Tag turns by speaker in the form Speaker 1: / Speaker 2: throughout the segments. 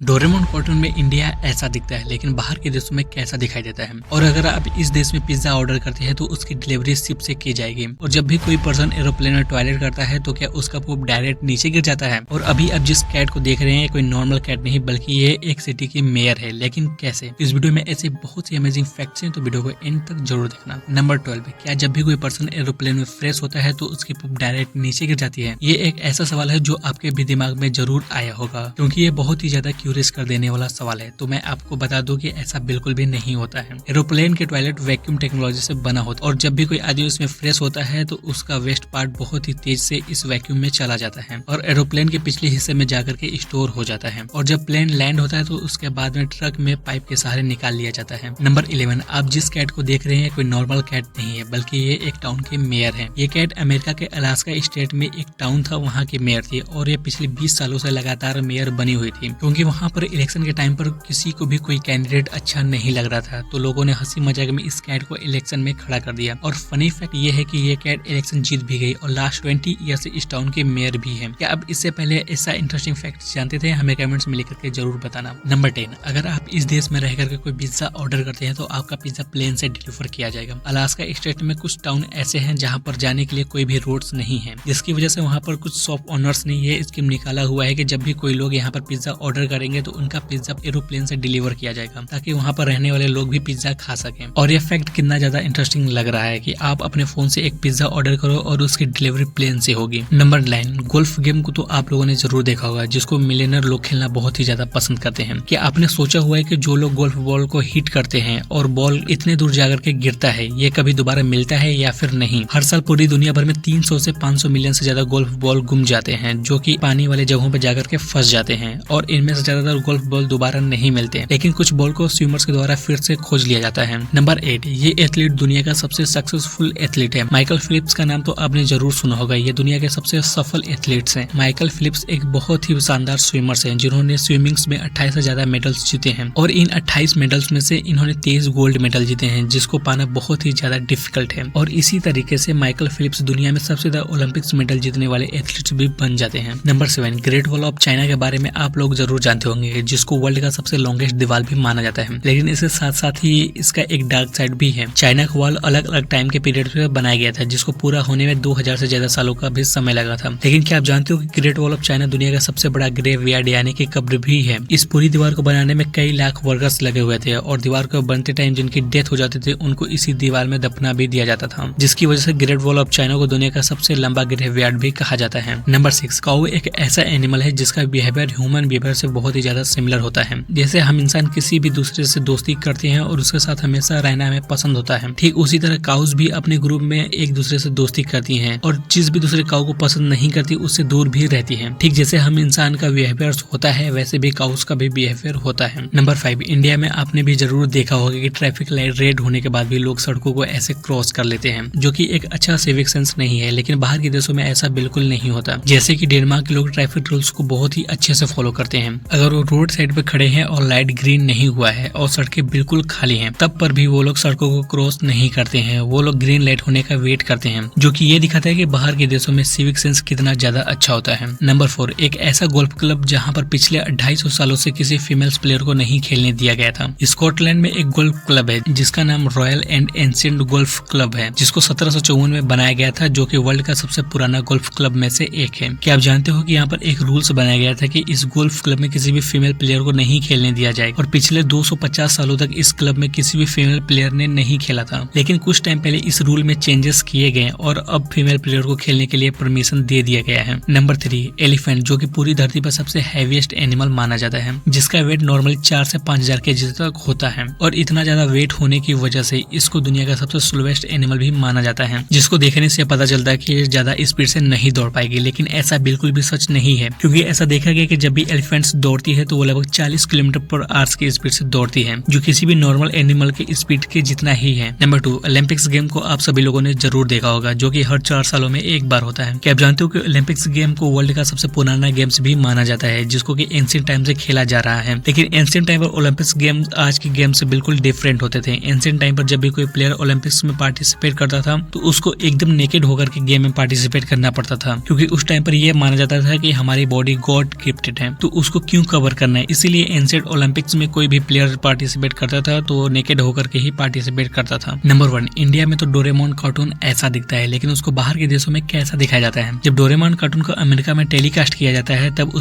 Speaker 1: Doraemon cartoon में India ऐसा दिखता है, लेकिन बाहर के देशों में कैसा दिखाई देता है। और अगर आप इस देश में पिज्जा ऑर्डर करते हैं तो उसकी डिलीवरी शिप से की जाएगी। और जब भी कोई पर्सन एरोप्लेन में टॉयलेट करता है तो क्या उसका पोप डायरेक्ट नीचे गिर जाता है। और अभी आप जिस कैट को देख रहे हैं कोई नॉर्मल कैट नहीं, बल्कि ये एक सिटी की मेयर है। लेकिन कैसे? इस वीडियो में ऐसे बहुत सी अमेजिंग फैक्ट्स हैं, तो वीडियो को एंड तक जरूर देखना। नंबर 12, क्या जब भी कोई पर्सन एरोप्लेन में फ्रेश होता है तो उसकी पोप डायरेक्ट नीचे गिर जाती है? ये एक ऐसा सवाल है जो आपके भी दिमाग में जरूर आया होगा, क्योंकि ये बहुत ही ज्यादा क्यूरियस कर देने वाला सवाल है। तो मैं आपको बता दूं कि ऐसा बिल्कुल भी नहीं होता है। एरोप्लेन के टॉयलेट वैक्यूम टेक्नोलॉजी से बना होता है, और जब भी कोई आदमी उसमें फ्रेश होता है तो उसका वेस्ट पार्ट बहुत ही तेज से इस वैक्यूम में चला जाता है और एरोप्लेन के पिछले हिस्से में जाकर के स्टोर हो जाता है। और जब प्लेन लैंड होता है तो उसके बाद में ट्रक में पाइप के सहारे निकाल लिया जाता है। नंबर 11, आप जिस कैट को देख रहे हैं कोई नॉर्मल कैट नहीं है, बल्कि ये एक टाउन के मेयर है। ये कैट अमेरिका के अलास्का स्टेट में एक टाउन था, वहाँ की मेयर थी। और ये पिछले 20 सालों से लगातार मेयर बनी हुई थी, क्योंकि वहाँ पर इलेक्शन के टाइम पर किसी को भी कोई कैंडिडेट अच्छा नहीं लग रहा था, तो लोगों ने हंसी मजाक में इस कैट को इलेक्शन में खड़ा कर दिया। और फनी फैक्ट ये है कि ये कैट इलेक्शन जीत भी गई और लास्ट 20 ईयर से इस टाउन के मेयर भी है। क्या आप इससे पहले ऐसा इंटरेस्टिंग फैक्ट जानते थे? हमें कमेंट्स में लिख करके जरूर बताना। नंबर 10, अगर आप इस देश में रह करके कोई पिज्जा ऑर्डर करते हैं तो आपका पिज्जा प्लेन से डिलीवर किया जाएगा। अलास्का स्टेट में कुछ टाउन ऐसे हैं जहाँ पर जाने के लिए कोई भी रोड्स नहीं है, जिसकी वजह से वहाँ पर कुछ शॉप ओनर्स ने ये स्कीम निकाला हुआ है कि जब भी कोई लोग यहाँ पर पिज्जा ऑर्डर करेंगे तो उनका पिज्जा एरोप्लेन से डिलीवर किया जाएगा, ताकि वहाँ पर रहने वाले लोग भी पिज्जा खा सकें। और ये फैक्ट कितना ज्यादा इंटरेस्टिंग लग रहा है कि आप अपने फोन से एक पिज्जा ऑर्डर करो और उसकी डिलीवरी प्लेन से होगी। नंबर 9, गोल्फ गेम को तो आप लोगों ने जरूर देखा होगा, जिसको मिलियनर लोग खेलना बहुत ही ज्यादा पसंद करते हैं। क्या आपने सोचा हुआ है कि जो लोग गोल्फ बॉल को हिट करते हैं और बॉल इतने दूर जाकर के गिरता है, ये कभी दोबारा मिलता है या फिर नहीं? हर साल पूरी दुनिया भर में 300 से 500 मिलियन से ज्यादा गोल्फ बॉल गुम जाते हैं, जो कि पानी वाले जगहों पर जाकर के फंस जाते हैं। और इनमें से ज्यादातर गोल्फ बॉल दोबारा नहीं मिलते, लेकिन कुछ बॉल को स्विमर्स के द्वारा फिर से खोज लिया जाता है। नंबर 8, ये एथलीट दुनिया का सबसे सक्सेसफुल एथलीट है। माइकल फिलिप्स का नाम तो आपने जरूर सुना होगा। ये दुनिया के सबसे सफल एथलीट्स हैं। माइकल फिलिप्स एक बहुत ही शानदार स्विमर्स हैं, जिन्होंने स्विमिंग्स में 28 से ज्यादा मेडल्स जीते हैं। और इन 28 मेडल्स में से इन्होंने 23 गोल्ड मेडल जीते हैं, जिसको पाना बहुत ही ज्यादा डिफिकल्ट है। और इसी तरीके से माइकल फिलिप्स दुनिया में सबसे ज्यादा ओलंपिक्स मेडल जीतने वाले एथलीट्स भी बन जाते हैं। Number 7, great wall of China के बारे में आप लोग जरूर जानते होंगे, जिसको वर्ल्ड का सबसे लॉन्गेस्ट दीवार भी माना जाता है। लेकिन इसके साथ साथ ही इसका एक डार्क साइड भी है। चाइना का वॉल अलग अलग टाइम के पीरियड पे बनाया गया था, जिसको पूरा होने में 2000 से ज्यादा सालों का भी समय लगा था। लेकिन क्या आप जानते हो कि ग्रेट वॉल ऑफ चाइना दुनिया का सबसे बड़ा ग्रेवयार्ड यानी कि कब्र भी है। इस पूरी दीवार को बनाने में कई लाख वर्कर्स लगे हुए थे, और दीवार को बनते टाइम जिनकी डेथ हो जाती थी उनको इसी दीवार में दफना भी दिया जाता था, जिसकी वजह से ग्रेट वॉल ऑफ चाइना को दुनिया का सबसे लंबा ग्रेवयार्ड भी कहा जाता है। नंबर 6, काऊ एक ऐसा एनिमल है जिसका बिहेवियर ह्यूमन बिहेवियर से बहुत ही ज्यादा सिमिलर होता है। जैसे हम इंसान किसी भी दूसरे से दोस्ती करते हैं और उसके साथ हमेशा रहना हमें पसंद होता है, ठीक उसी तरह काउस भी अपने ग्रुप में एक दूसरे से दोस्ती करती हैं, और जिस भी दूसरे काऊ को पसंद नहीं करती उससे दूर भी रहती हैं। ठीक जैसे हम इंसान का बिहेवियर होता है, वैसे भी काउस का भी बिहेवियर होता है। नंबर 5, इंडिया में आपने भी जरूर देखा होगा कि ट्रैफिक लाइट रेड होने के बाद भी लोग सड़कों को ऐसे क्रॉस कर लेते हैं, जो कि एक अच्छा सिविक सेंस नहीं है। लेकिन बाहर के देशों में ऐसा बिल्कुल नहीं होता। जैसे कि डेनमार्क के लोग ट्रैफिक रूल्स को बहुत ही अच्छे से फॉलो करते हैं। अगर वो रोड साइड पे खड़े हैं और लाइट ग्रीन नहीं हुआ है और सड़कें बिल्कुल खाली हैं, तब पर भी वो लोग सड़कों को क्रॉस नहीं करते हैं। वो लोग ग्रीन लाइट होने का वेट करते हैं, जो कि ये दिखाता है कि बाहर के देशों में सिविक सेंस कितना ज्यादा अच्छा होता है। नंबर 4, एक ऐसा गोल्फ क्लब जहां पर पिछले 250 सालों से किसी फीमेल्स प्लेयर को नहीं खेलने दिया गया था। स्कॉटलैंड में एक गोल्फ क्लब है जिसका नाम royal and ancient golf club है, जिसको 1754 में बनाया गया था, जो कि वर्ल्ड का सबसे पुराना गोल्फ क्लब में से एक है। क्या आप जानते हो कि यहाँ पर एक रूल्स बनाया गया था कि इस गोल्फ क्लब में किसी भी फीमेल प्लेयर को नहीं खेलने दिया जाए, और पिछले 250 सालों तक इस क्लब में किसी भी फीमेल प्लेयर ने नहीं खेला था। लेकिन कुछ टाइम पहले इस रूल में चेंजेस किए गए और अब फीमेल प्लेयर को खेलने के लिए परमिशन दे दिया गया है। नंबर 3, एलिफेंट, जो कि पूरी धरती पर सबसे हैवीएस्ट एनिमल माना जाता है, जिसका वेट नॉर्मली 4 से 5000 केजी तक होता है। और इतना ज्यादा वेट होने की वजह से इसको दुनिया का सबसे स्लोवेस्ट एनिमल भी माना जाता है, जिसको देखने से पता चलता है कि ये ज्यादा स्पीड से नहीं दौड़ पाएगी। लेकिन ऐसा बिल्कुल भी सच नहीं है, क्योंकि ऐसा देखा गया कि जब भी एलिफेंट्स दौड़ती है तो वो लगभग 40 किलोमीटर/आवर की स्पीड से दौड़ती है, जो किसी भी नॉर्मल एनिमल के स्पीड के जितना ही है। नंबर 2, ओलंपिक्स गेम को आप सभी लोगों ने जरूर देखा होगा, जो कि हर 4 सालों में एक बार होता है। क्या आप जानते हो कि ओलंपिक्स गेम को वर्ल्ड का सबसे पुराना गेम्स भी माना जाता है, जिसको कि एंशिएंट टाइम से खेला जा रहा है। लेकिन एंशिएंट टाइम पर ओलंपिक्स गेम आज के गेम से बिल्कुल डिफरेंट होते थे। एंशिएंट टाइम पर जब भी कोई प्लेयर ओलंपिक्स में पार्टिसिपेट करता था तो उसको एकदम नेकेड होकर के गेम में पार्टिसिपेट करना पड़ता था, क्योंकि उस टाइम पर यह माना जाता था कि हमारी बॉडी गॉड गिफ्टेड है। तो उसको क्यों कवर करना है। इसीलिए एंशिएंट ओलंपिक्स में कोई भी प्लेयर पार्टिसिपेट करता था तो नेकेड होकर के ही पार्टिसिपेट करता था। नंबर 1, इंडिया में तो डोरेमोन कार्टून ऐसा दिखता है, लेकिन उसको बाहर के देशों में कैसा दिखाया जाता है। जब डोरेमोन कार्टून को अमेरिका में टेलीकास्ट किया जाता है तब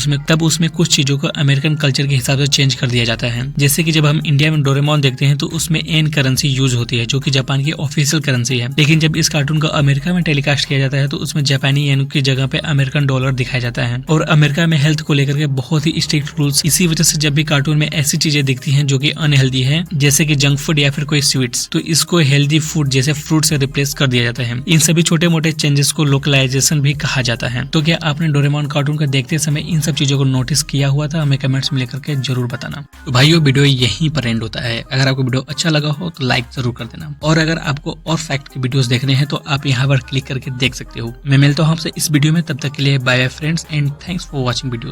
Speaker 1: उसमें कुछ चीजों को अमेरिकन कल्चर के हिसाब से चेंज कर दिया जाता है। जैसे कि जब हम इंडिया में डोरेमोन देखते हैं तो उसमें एन करेंसी यूज होती है, जो कि जापान की ऑफिशियल करेंसी है। लेकिन जब इस कार्टून को अमेरिका में टेलीकास्ट किया जाता है तो उसमें जापानी येन की जगह पे अमेरिकन डॉलर दिखाया जाता है। और अमेरिका में हेल्थ को लेकर के बहुत ही स्ट्रिक्ट रूल्स, इसी वजह से जब भी कार्टून में ऐसी चीजें दिखती हैं जो कि अनहेल्दी है, जैसे कि जंक फूड या फिर कोई स्वीट्स, तो इसको हेल्दी फूड जैसे फ्रूट से रिप्लेस कर दिया जाता है। इन सभी छोटे मोटे चेंजेस को लोकलाइजेशन भी कहा जाता है। तो क्या आपने डोरेमोन कार्टून को देखते समय इन सब चीजों को नोटिस किया हुआ था? हमें कमेंट्स में लेकर के जरूर बताना। तो भाइयों, वीडियो यहीं पर एंड होता है। अगर आपको वीडियो अच्छा लगा हो तो लाइक जरूर कर देना, और अगर आपको और फैक्ट के वीडियोस देखने हैं तो आप यहाँ पर क्लिक करके देख सकते हो। मैं मिलता हूँ आपसे इस वीडियो में, तब तक के लिए bye bye friends and thanks for watching video.